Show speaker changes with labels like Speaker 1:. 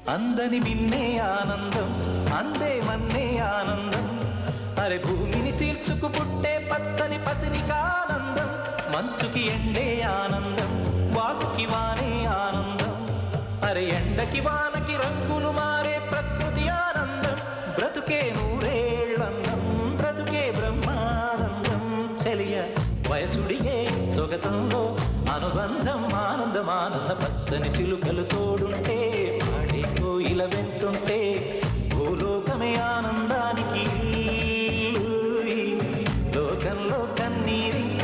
Speaker 1: అందని మిన్నే ఆనందం అందే మన్నే ఆనందం అరే భూమిని చీల్చుకు పుట్టే పచ్చని పసిరికానందం మంచుకి ఎండే ఆనందం వాగుకి వానే ఆనందం అరే ఎండకి వానకి రంగులు మారే ప్రకృతి ఆనందం బ్రతుకే నూరేళ్ళందం బ్రతుకే బ్రహ్మానందం చలియ వయసుడిగే సొగతంలో అనుబంధం ఆనందం ఆనంద పచ్చని చిలుకలు తోడుంటే ఆడే కోయిల వెంటుంటే భూలోకమే ఆనందానికి లోకంలో కన్నీరింక